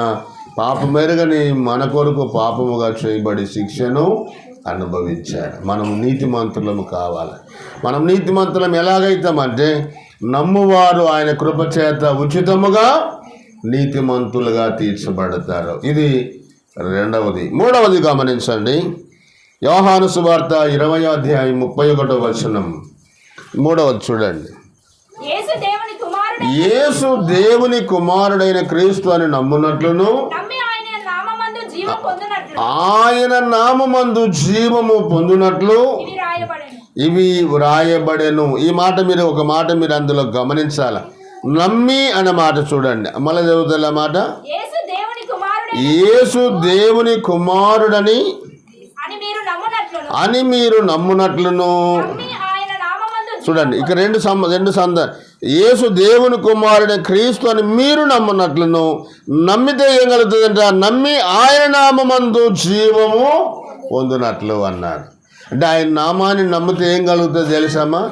పాపమెరుగని మన కొరకు పాపముగా చేయబడి శిక్షను అనుభవించాడు. మనము నీతిమంతులము కావాలి. మనం నీతిమంతులం ఎలాగైతామంటే నమ్మువారు ఆయన కృపచేత ఉచితముగా నీతిమంతులుగా తీర్చబడతారు. ఇది రెండవది. మూడవది గమనించండి, యోహాను సువార్త 20వ అధ్యాయం 31వ వచనం. మూడవది చూడండి, యేసు దేవుని కుమారుడైన క్రీస్తు అని నమ్మునట్లును ఆయన నామమందు జీవము పొందునట్లు ఇవి వ్రాయబడెను. ఈ మాట మీరు ఒక మాట మీరు అందులో గమనించాల. నమ్మి అనే మాట చూడండి, మళ్ళీ చదువుతా మాట. యేసు దేవుని కుమారుడని అని మీరు నమ్మునట్లును. చూడండి, ఇక రెండు యేసు దేవుని కుమారుడు క్రీస్తు అని మీరు నమ్మునట్లును. నమ్మితే ఏం కలుగుతుందంట? నమ్మి ఆయన నామమందు జీవము పొందునట్లు అన్నాడు. అంటే ఆయన నామాన్ని నమ్మితే ఏం కలుగుతుంది తెలుసామా?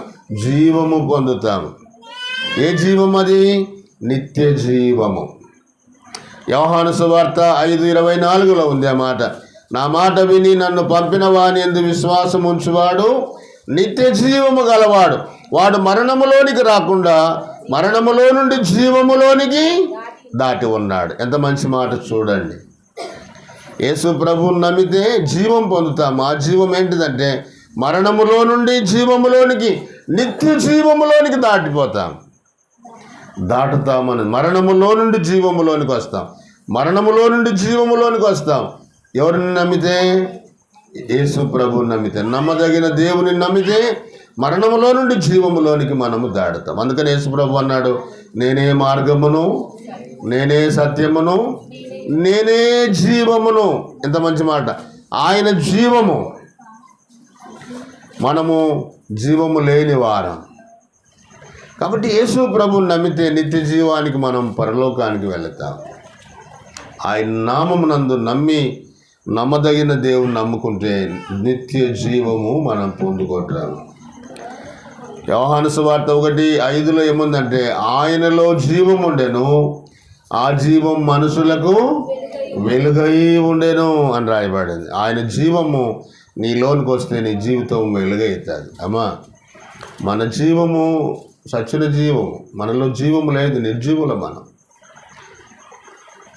జీవము పొందుతాము. ఏ జీవం అది? నిత్య జీవము. యోహాను సువార్త 5:24లో ఉంది ఆ మాట. నా మాట విని నన్ను పంపిన వాని యందు విశ్వాసం ఉంచువాడు నిత్య జీవము గలవాడు. వాడు మరణములోనికి రాకుండా మరణములో నుండి జీవములోనికి దాటి ఉన్నాడు. ఎంత మంచి మాట చూడండి. యేసు ప్రభువుని నమ్మితే జీవం పొందుతాము. ఆ జీవం ఏంటిదంటే మరణములో నుండి జీవములోనికి, నిత్య జీవములోనికి దాటుతామని. మరణములో నుండి జీవములోనికి వస్తాం. మరణములో నుండి జీవములోనికి వస్తాం. ఎవరిని నమ్మితే? యేసు ప్రభువుని నమ్మితే. నమ్మదగిన దేవుని నమ్మితే మరణములో నుండి జీవములోనికి మనము దాడుతాం. అందుకని యేసు ప్రభు అన్నాడు, నేనే మార్గమును, నేనే సత్యమును, నేనే జీవమును. ఎంత మంచి మాట. ఆయన జీవము, మనము జీవము లేని వారం. కాబట్టి యేసు ప్రభువుని నమ్మితే నిత్య జీవానికి మనం పరలోకానికి వెళతాం. ఆయన నామమునందు నమ్మదగిన దేవుని నమ్ముకుంటే నిత్య జీవము మనం పొందుకుంటాం. యోహాను సువార్త 1:5లో ఏముందంటే ఆయనలో జీవం ఉండెను, ఆ జీవం మనుషులకు వెలుగై ఉండెను అని రాయబడింది. ఆయన జీవము నీలోనికి వస్తే నీ జీవితం వెలుగవుతుంది. అమ్మా, మన జీవము సచ్చిన జీవము, మనలో జీవము లేదు, నిర్జీవుల మనం.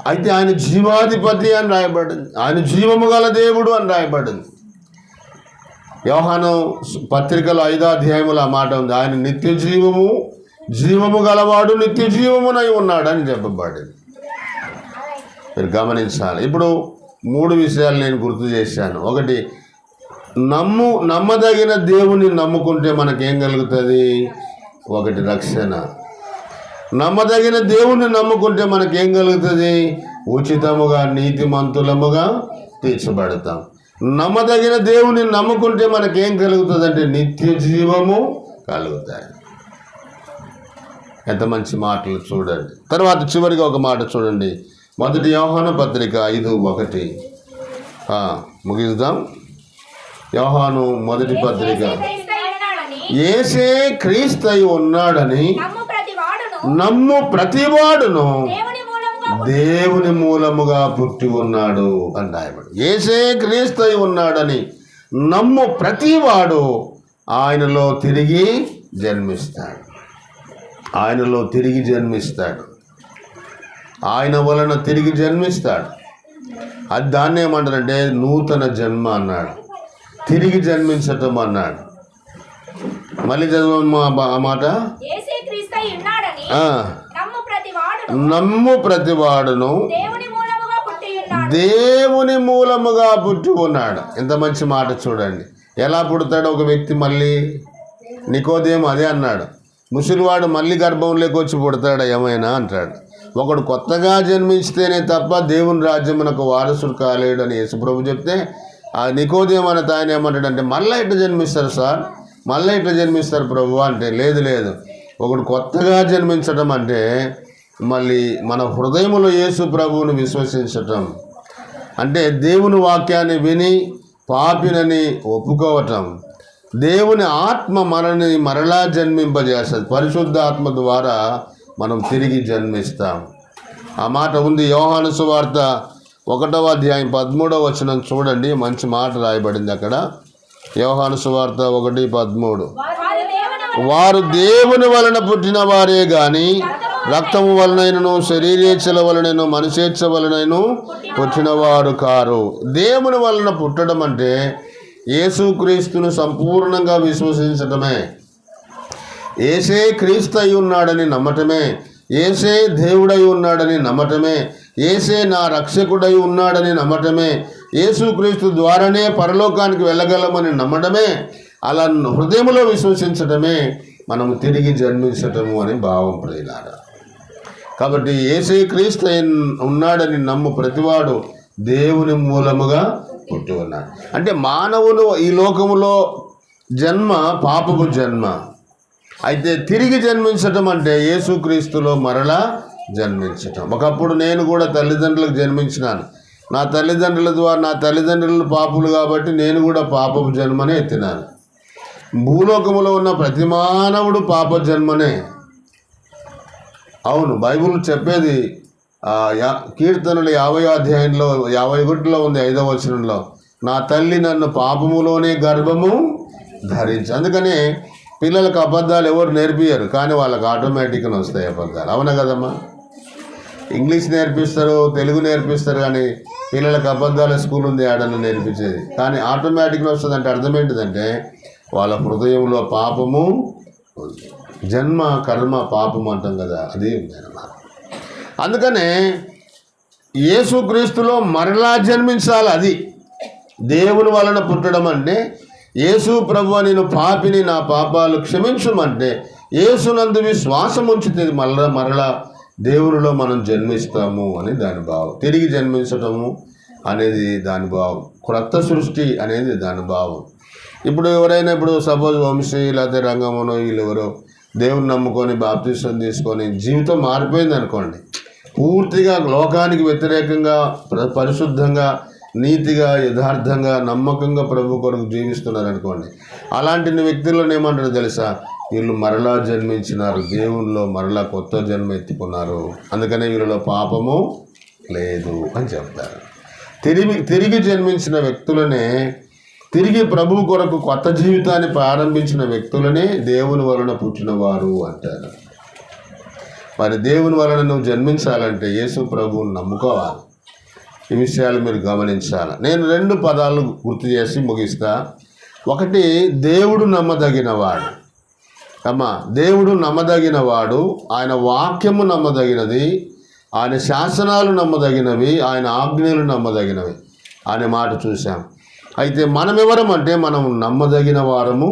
అయితే ఆయన జీవాధిపతి అని రాయబడింది. ఆయన జీవము గల దేవుడు అని రాయబడింది. యోహాను పత్రికలో 5వ అధ్యాయములో ఆ మాట ఉంది. ఆయన నిత్య జీవము గలవాడు, నిత్య జీవమునై ఉన్నాడు అని చెప్పబడింది. మీరు గమనించాలి. ఇప్పుడు 3 విషయాలు నేను గుర్తు చేశాను. ఒకటి, నమ్మదగిన దేవుని నమ్ముకుంటే మనకేం కలుగుతుంది? ఒకటి, రక్షణ. నమ్మదగిన దేవుని నమ్ముకుంటే మనకేం కలుగుతుంది? ఉచితముగా నీతిమంతులముగా తీర్చబడతాం. నమ్మదగిన దేవుని నమ్ముకుంటే మనకేం కలుగుతుందంటే నిత్య జీవము కలుగుతాయి. ఎంత మంచి మాటలు చూడండి. తర్వాత చివరిగా ఒక మాట చూడండి, 1 యోహాను పత్రిక 5:1. ముగిద్దాం. యోహాను మొదటి పత్రిక. యేసే క్రీస్తై ఉన్నాడని నమ్ము ప్రతివాడును దేవుని మూలముగా పుట్టి ఉన్నాడు అని రాయబడి. యేసే క్రీస్తై ఉన్నాడని నమ్ము ప్రతివాడు ఆయనలో తిరిగి జన్మిస్తాడు. ఆయనలో తిరిగి జన్మిస్తాడు. ఆయన వలన తిరిగి జన్మిస్తాడు. అది దాన్ని ఏమంటారంటే నూతన జన్మ అన్నాడు, తిరిగి జన్మించటం అన్నాడు. మళ్ళీ చదువు ఆ మాట. నమ్ము ప్రతివాడును దేవుని మూలముగా పుట్టి ఉన్నాడు. ఎంత మంచి మాట చూడండి. ఎలా పుడతాడు ఒక వ్యక్తి? మళ్ళీ నికోదేము అదే అన్నాడు, ముసలివాడు మళ్ళీ గర్భంలోకి వచ్చి పుడతాడా ఏమైనా అంటాడు. ఒకడు కొత్తగా జన్మించితేనే తప్ప దేవుని రాజ్యమునకు వారసుడు కాలేడు అని యేసుప్రభు చెప్తే, ఆ నికోదేము అనే ఆయన ఏమంటాడంటే మళ్ళీ ఇట్లా జన్మిస్తారు సార్, మళ్ళీ ఇట్లా జన్మిస్తారు ప్రభు అంటే, లేదు ఒకడు కొత్తగా జన్మించడం అంటే మళ్ళీ మన హృదయంలో యేసు ప్రభువుని విశ్వసించటం అంటే దేవుని వాక్యాన్ని విని పాపినని ఒప్పుకోవటం. దేవుని ఆత్మ మనని మరలా జన్మింపజేస్తుంది. పరిశుద్ధ ఆత్మ ద్వారా మనం తిరిగి జన్మిస్తాం. ఆ మాట ఉంది యోహాను సువార్త 1వ అధ్యాయం 13వ వచనం చూడండి. మంచి మాట రాయబడింది అక్కడ. యోహాను సువార్త 1:13. వారు దేవుని వలన పుట్టిన వారే గాని రక్తము వలనైనను శరీరేచ్ఛల వలనైనను మనుషేచ్ఛ వలనైనను పుట్టినవారు కారు. దేవుని వలన పుట్టడం అంటే యేసుక్రీస్తును సంపూర్ణంగా విశ్వసించటమే, యేసే క్రీస్తు అయి ఉన్నాడని నమ్మటమే, యేసే దేవుడై ఉన్నాడని నమ్మటమే, యేసే నా రక్షకుడై ఉన్నాడని నమ్మటమే, యేసుక్రీస్తు ద్వారానే పరలోకానికి వెళ్ళగలమని నమ్మడమే, అలా హృదయంలో విశ్వసించటమే మనము తిరిగి జన్మించటము అని భావం ప్రియులారా. కాబట్టి యేసే క్రీస్తు ఉన్నాడని నమ్ము ప్రతివాడు దేవుని మూలముగా పుట్టి ఉన్నాడు. అంటే మానవులు ఈ లోకములో జన్మ పాపపు జన్మ. అయితే తిరిగి జన్మించటం అంటే యేసుక్రీస్తులో మరలా జన్మించటం. ఒకప్పుడు నేను కూడా తల్లిదండ్రులకు జన్మించినాను. నా తల్లిదండ్రుల ద్వారా నా తల్లిదండ్రులు పాపులు కాబట్టి నేను కూడా పాపపు జన్మనే ఎత్తినాను. భూలోకములో ఉన్న ప్రతి మానవుడు పాప జన్మనే. అవును, బైబిల్ చెప్పేది కీర్తనలు 50వ అధ్యాయంలో 51లో ఉంది 5వ వచనంలో, నా తల్లి నన్ను పాపములోనే గర్భము ధరించి. అందుకని పిల్లలకు అబద్ధాలు ఎవరు నేర్పియరు, కానీ వాళ్ళకి ఆటోమేటిక్గా వస్తాయి అబద్ధాలు. అవునా కదమ్మా? ఇంగ్లీష్ నేర్పిస్తారు, తెలుగు నేర్పిస్తారు, కానీ పిల్లలకు అబద్ధాల స్కూల్ ఉంది ఆడని నేర్పించేది. కానీ ఆటోమేటిక్గా వస్తుంది. అంటే అర్థం ఏంటిదంటే వాళ్ళ హృదయంలో పాపము ఉంది. జన్మ కర్మ పాపం అంటాం కదా, అది ఉంది అన్నమాట. అందుకనే యేసుక్రీస్తులో మరలా జన్మించాలి. అది దేవుని వలన పుట్టడం అంటే యేసు ప్రభువా నేను పాపిని, నా పాపాలు క్షమించమంటే యేసునందు విశ్వాసం ఉంచితే మరలా దేవునిలో మనం జన్మిస్తాము అని దాని భావం. తిరిగి జన్మించటము అనేది దాని భావం. క్రొత్త సృష్టి అనేది దాని భావం. ఇప్పుడు ఎవరైనా సపోజ్ వంశీ లేకపోతే రంగమునో వీళ్ళెవరో దేవుని నమ్ముకొని బాప్తిసం తీసుకొని జీవితం మారిపోయింది అనుకోండి, పూర్తిగా లోకానికి వ్యతిరేకంగా పరిశుద్ధంగా నీతిగా యథార్థంగా నమ్మకంగా ప్రభు కొరకు జీవిస్తున్నారు అనుకోండి, అలాంటి వ్యక్తులను ఏమంటారు తెలుసా? వీళ్ళు మరలా జన్మించినారు, దేవునిలో మరలా కొత్త జన్మ ఎత్తుకున్నారు, అందుకనే వీళ్ళలో పాపము లేదు అని చెప్తారు. తిరిగి జన్మించిన వ్యక్తులనే, తిరిగి ప్రభు కొరకు కొత్త జీవితాన్ని ప్రారంభించిన వ్యక్తులనే దేవుని వలన పుట్టినవారు అంటారు. మరి దేవుని వలన నువ్వు జన్మించాలంటే యేసు ప్రభువుని నమ్ముకోవాలి. ఈ విషయాలు మీరు గమనించాలి. నేను 2 పదాలు గుర్తు చేసి ముగిస్తా. ఒకటి, దేవుడు నమ్మదగినవాడు. దేవుడు నమ్మదగినవాడు, ఆయన వాక్యము నమ్మదగినది, ఆయన శాసనాలు నమ్మదగినవి, ఆయన ఆజ్ఞలు నమ్మదగినవి అనే మాట చూసాం. అయితే మనం ఎవరమంటే మనం నమ్మదగిన వారము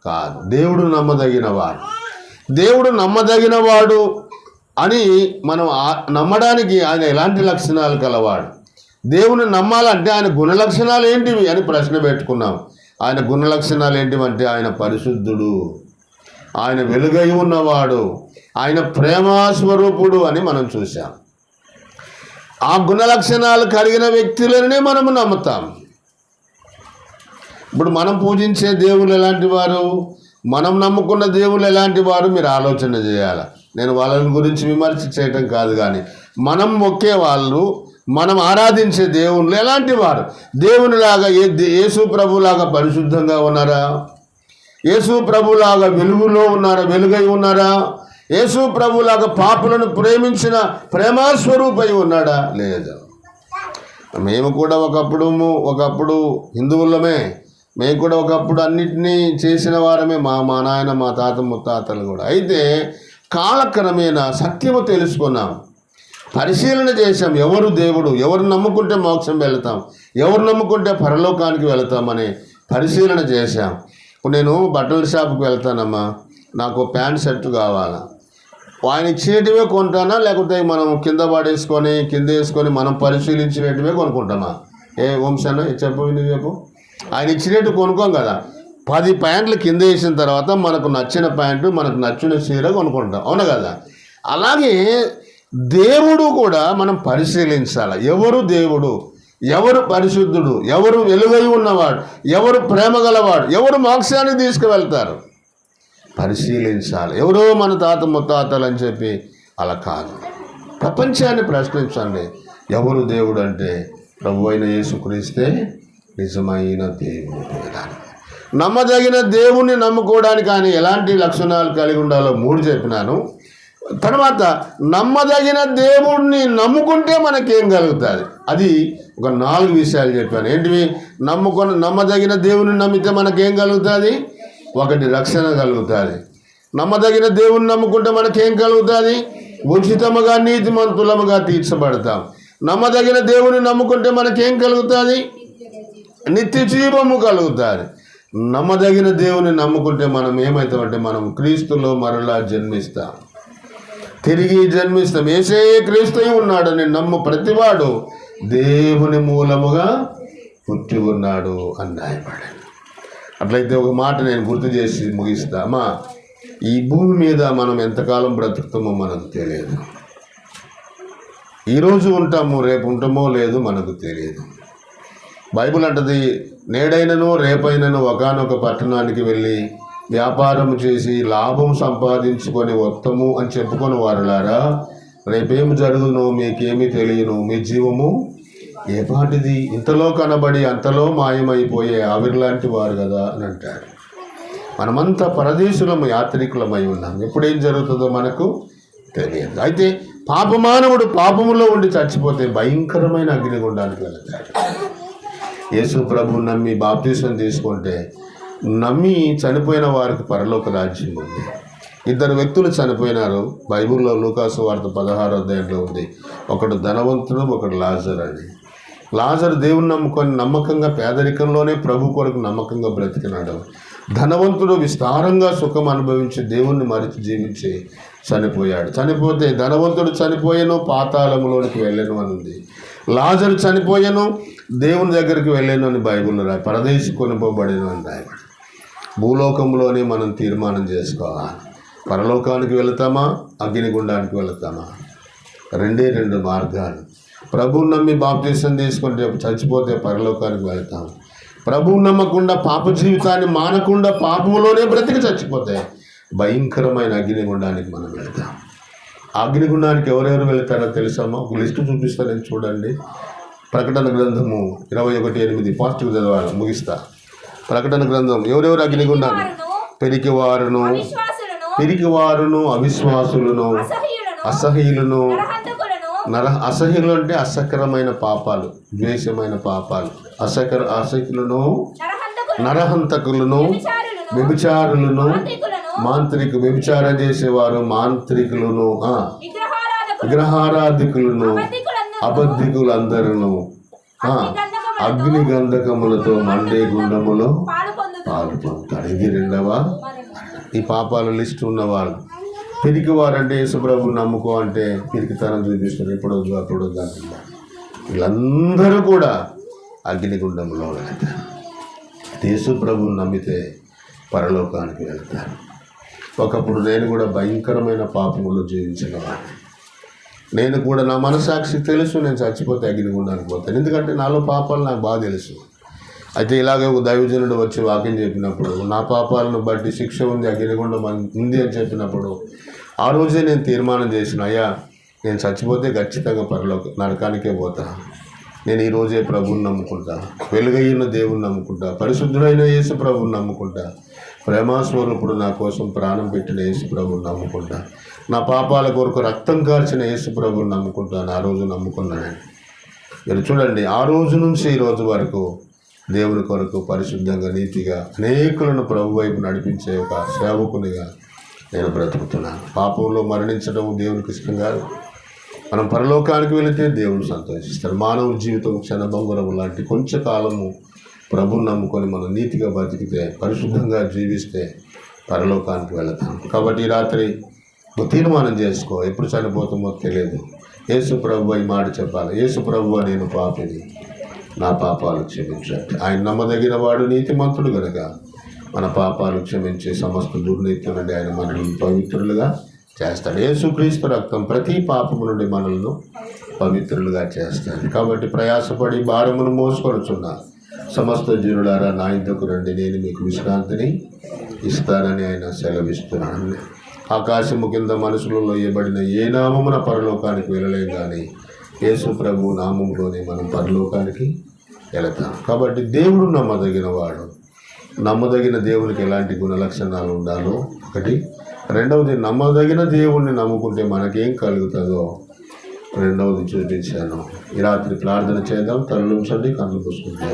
కాదు, దేవుడు నమ్మదగినవాడు. దేవుడు నమ్మదగినవాడు అని మనం నమ్మడానికి ఆయన ఎలాంటి లక్షణాలు కలవాడు? దేవుని నమ్మాలంటే ఆయన గుణలక్షణాలు ఏంటివి అని ప్రశ్న పెట్టుకున్నాం. ఆయన గుణలక్షణాలు ఏంటివంటే ఆయన పరిశుద్ధుడు, ఆయన వెలుగై ఉన్నవాడు, ఆయన ప్రేమాస్వరూపుడు అని మనం చూసాం. ఆ గుణలక్షణాలు కలిగిన వ్యక్తులనే మనము నమ్ముతాం. ఇప్పుడు మనం పూజించే దేవుళ్ళు ఎలాంటి వారు, మనం నమ్ముకున్న దేవుళ్ళు ఎలాంటి వారు మీరు ఆలోచన చేయాలి. నేను వాళ్ళని గురించి విమర్శ చేయటం కాదు, కానీ మనం మొక్కే వాళ్ళు, మనం ఆరాధించే దేవుళ్ళు ఎలాంటి వారు? దేవునిలాగా యేసు ప్రభులాగా పరిశుద్ధంగా ఉన్నారా? యేసు ప్రభులాగా వెలుగులో ఉన్నారా, వెలుగై ఉన్నారా? యేసు ప్రభులాగా పాపులను ప్రేమించిన ప్రేమాస్వరూపై ఉన్నాడా? లేదు. మేము కూడా ఒకప్పుడు హిందువులమే, మేము కూడా ఒకప్పుడు అన్నిటినీ చేసిన వారమే, మా నాయన మా తాత ముత్తాతలు కూడా. అయితే కాలక్రమేణా సత్యము తెలుసుకున్నాం, పరిశీలన చేశాం. ఎవరు దేవుడు, ఎవరు నమ్ముకుంటే మోక్షం వెళతాం, ఎవరు నమ్ముకుంటే పరలోకానికి వెళతామని పరిశీలన చేశాం. ఇప్పుడు నేను బట్టల షాప్కి వెళ్తానమ్మా, నాకు ప్యాంట్ షర్ట్ కావాలా, ఆయన ఇచ్చినట్టువే కొంటానా, లేకపోతే మనం కింద వేసుకొని మనం పరిశీలించినట్టువే కొనుక్కుంటామా? వంశాన చెప్పు, ఆయన ఇచ్చినట్టు కొనుక్కోం కదా. 10 ప్యాంట్లు కింద వేసిన తర్వాత మనకు నచ్చిన ప్యాంటు, మనకు నచ్చిన చీర కొనుక్కుంటాం, అవునా కదా? అలాగే దేవుడు కూడా మనం పరిశీలించాలి. ఎవరు దేవుడు, ఎవరు పరిశుద్ధుడు, ఎవరు వెలుగై ఉన్నవాడు, ఎవరు ప్రేమ గలవాడు, ఎవరు మోక్షానికి తీసుకువెళ్తారు పరిశీలించాలి. ఎవరో మన తాత ముత్తాతలు అని చెప్పి అలా కాదు. ప్రపంచాన్ని ప్రశ్నించండి. ఎవరు దేవుడు అంటే ప్రభు అయిన యేసుక్రీస్తే నిజమైన దేవుడు. నమ్మదగిన దేవుణ్ణి నమ్ముకోవడానికి ఆయన ఎలాంటి లక్షణాలు కలిగి ఉండాలో 3 చెప్పినాను. తర్వాత నమ్మదగిన దేవుణ్ణి నమ్ముకుంటే మనకేం కలుగుతుంది, అది ఒక 4 విషయాలు చెప్పాను. ఏంటివి? నమ్మదగిన దేవుని నమ్మితే మనకేం కలుగుతుంది? 1 రక్షణ కలుగుతుంది. నమ్మదగిన దేవుని నమ్ముకుంటే మనకేం కలుగుతుంది? ఉచితముగా నీతిమంతులముగా తీర్చబడతాం. నమ్మదగిన దేవుని నమ్ముకుంటే మనకేం కలుగుతుంది? నిత్య జీవము కలుగుతుంది. నమ్మదగిన దేవుని నమ్ముకుంటే మనం ఏమవుతామంటే మనం క్రీస్తులో మరలా జన్మిస్తాం, తిరిగి జన్మిస్తాం. యేసే క్రీస్తు ఉన్నాడని నమ్ము ప్రతివాడు దేవుని మూలముగా పుట్టి ఉన్నాడు అని రాయబడింది. అట్లయితే ఒక మాట నేను గుర్తు చేసి ముగిస్తా. అమ్మా, ఈ భూమి మీద మనం ఎంతకాలం బ్రతుకుతామో మనకు తెలియదు. ఈరోజు ఉంటాము, రేపు ఉంటామో లేదో మనకు తెలియదు. బైబిల్ అంటది, నేడైనను రేపైనను ఒకానొక పట్టణానికి వెళ్ళి వ్యాపారం చేసి లాభం సంపాదించుకొని వస్తాము అని చెప్పుకొని వారులారా, రేపేమి జరుగునో మీకేమీ తెలియను, మీ జీవము ఏ పాటిది, ఇంతలో కనబడి అంతలో మాయమైపోయే ఆవిరిలాంటి వారు కదా అని అంటాడు. మనమంతా పరదేశులము, యాత్రికులమై ఉన్నాం. ఎప్పుడేం జరుగుతుందో మనకు తెలియదు. అయితే పాపమానవుడు పాపములో ఉండి చచ్చిపోతే భయంకరమైన అగ్నిగుండానికి వెళతాడు. యేసు ప్రభు నమ్మి బాప్తిసం తీసుకుంటే, నమ్మి చనిపోయిన వారికి పరలోక రాజ్యం ఉంది. 2 వ్యక్తులు చనిపోయినారు. బైబిల్లో లూకాసు వార్త 16వ అధ్యాయంలో ఉంది. ఒకడు ధనవంతుడు, ఒకడు లాజరు అని. లాజరు దేవుని నమ్ముకొని నమ్మకంగా పేదరికంలోనే ప్రభు కొరకు నమ్మకంగా బ్రతికినాడు. ధనవంతుడు విస్తారంగా సుఖం అనుభవించి దేవుణ్ణి మరిచి జీవించి చనిపోయాడు. చనిపోతే ధనవంతుడు చనిపోయాను, పాతాళములోనికి వెళ్ళను అని ఉంది. లాజరు చనిపోయాను, దేవుని దగ్గరికి వెళ్ళాను అని బైబిల్లో రాయి. పరదేశి కొనుకోబడిను అని రాయబడి. భూలోకంలోనే మనం తీర్మానం చేసుకోవాలి. పరలోకానికి వెళతామా, అగ్నిగుండానికి వెళతామా? 2 మార్గాలు. ప్రభువుని నమ్మి బాప్తిసం తీసుకుంటే చచ్చిపోతే పరలోకానికి వెళతాం. ప్రభువు నమ్మకుండా పాప జీవితాన్ని మానకుండా పాపములోనే బ్రతికి చచ్చిపోతే భయంకరమైన అగ్నిగుండానికి మనం వెళ్తాం. అగ్నిగుండానికి ఎవరెవరు వెళ్తారో తెలుసామో? ఒక లిస్టు చూపిస్తాను, నేను చూడండి. ప్రకటన గ్రంథము 21:8 ఫాస్ట్గా చదవాలి, ముగిస్తా. ప్రకటన గ్రంథం ఎవరెవరు అగ్నిగుండాలి? పిరికివారును, అవిశ్వాసులను, అసహ్యులను. అసహ్యులు అంటే అసహ్యకరమైన పాపాలు, ద్వేషమైన పాపాలు. అసహ్యులను, నరహంతకులను, వ్యభిచారులను, వ్యభిచారం చేసేవారు, మాంత్రికులను, విగ్రహారాధికులను, అబద్ధికులందరూ అగ్ని గంధకములతో మండే గుండములో పాలు పొందుతారు. ఇది 2వ. ఈ పాపాల లిస్టు ఉన్నవాళ్ళు. పిరికివారంటే యేసుప్రభు నమ్ముకో అంటే పిరికితనం చూపిస్తారు. ఎప్పుడొద్దు అప్పుడు అంటున్నారు. వీళ్ళందరూ కూడా అగ్నిగుండంలో వెళ్తారు. యేసు ప్రభువుని నమ్మితే పరలోకానికి వెళ్తారు. ఒకప్పుడు నేను కూడా భయంకరమైన పాపములో జీవించిన వాడిని. నేను కూడా నా మనసాక్షి తెలుసు, నేను చచ్చిపోతే అగ్నిగుండానికి పోతాను. ఎందుకంటే నాలో పాపాలు నాకు బాగా తెలుసు. అయితే ఇలాగే ఒక దైవజనుడు వచ్చి వాక్యం చెప్పినప్పుడు, నా పాపాలను బట్టి శిక్ష ఉంది, అగ్నిగుండం ఉంది అని చెప్పినప్పుడు ఆ రోజే నేను తీర్మానం చేసిన, అయ్యా నేను చచ్చిపోతే ఖచ్చితంగా నరకానికే పోతా. నేను ఈరోజే ప్రభువుని నమ్ముకుంటా, వెలుగైన దేవుని నమ్ముకుంటా, పరిశుద్ధుడైన యేసు ప్రభువుని నమ్ముకుంటా, ప్రేమాస్వరూపుడు నా కోసం ప్రాణం పెట్టిన యేసు ప్రభువుని నమ్ముకుంటా, నా పాపాల కొరకు రక్తం కార్చిన యేసు ప్రభువుని నమ్ముకుంటాను. ఆ రోజు నమ్ముకున్నానండి. మీరు చూడండి, ఆ రోజు నుంచి ఈ రోజు వరకు దేవుని కొరకు పరిశుద్ధంగా నీతిగా అనేకులను ప్రభు వైపు నడిపించే ఒక సేవకునిగా నేను బ్రతుకుతున్నాను. పాపంలో మరణించడం దేవునికి ఇష్టం కాదు. మనం పరలోకానికి వెళితే దేవుడు సంతోషిస్తాడు. మానవ జీవితం క్షణభంగురం లాంటి కొంచెం కాలము ప్రభువుని నమ్ముకొని మనం నీతిగా బతికితే, పరిశుద్ధంగా జీవిస్తే పరలోకానికి వెళతాం. కాబట్టి ఈ రాత్రి తీర్మానం చేసుకో, ఎప్పుడు చనిపోతామో తెలియదు. యేసు ప్రభు ఈ మాట చెప్పాలి, యేసు ప్రభు నేను పాపిని, నా పాపాలు క్షమించండి. ఆయన నమ్మదగిన వాడు, నీతిమంతుడు కనుక మన పాపాలు క్షమించే సమస్త దుర్నీతి నుండి ఆయన మనల్ని పవిత్రులుగా చేస్తాడు. యేసుక్రీస్తు రక్తం ప్రతి పాపము నుండి మనల్ని పవిత్రులుగా చేస్తాడు. కాబట్టి ప్రయాసపడి భారమును మోసుకొనుచున్న సమస్త జీవులారా నా ఇంతకు రండి, నేను మీకు విశ్రాంతిని ఇస్తానని ఆయన సెలవిస్తున్నాను. ఆకాశము కింద మనసులలో ఇవ్వబడిన ఏ నామమున పరలోకానికి వెళ్ళలేం, కానీ యేసు ప్రభు నామంలోనే మనం పరలోకానికి వెళతాం. కాబట్టి దేవుడు నమ్మదగిన వాడు. నమ్మదగిన దేవునికి ఎలాంటి గుణలక్షణాలు ఉండాలో ఒకటి. రెండవది, నమ్మదగిన దేవుణ్ణి నమ్ముకుంటే మనకేం కలుగుతుందో రెండవది చూపించాను. ఈ రాత్రి ప్రార్థన చేద్దాం. తలలుంచండి, కళ్ళు మూసుకుంటాం.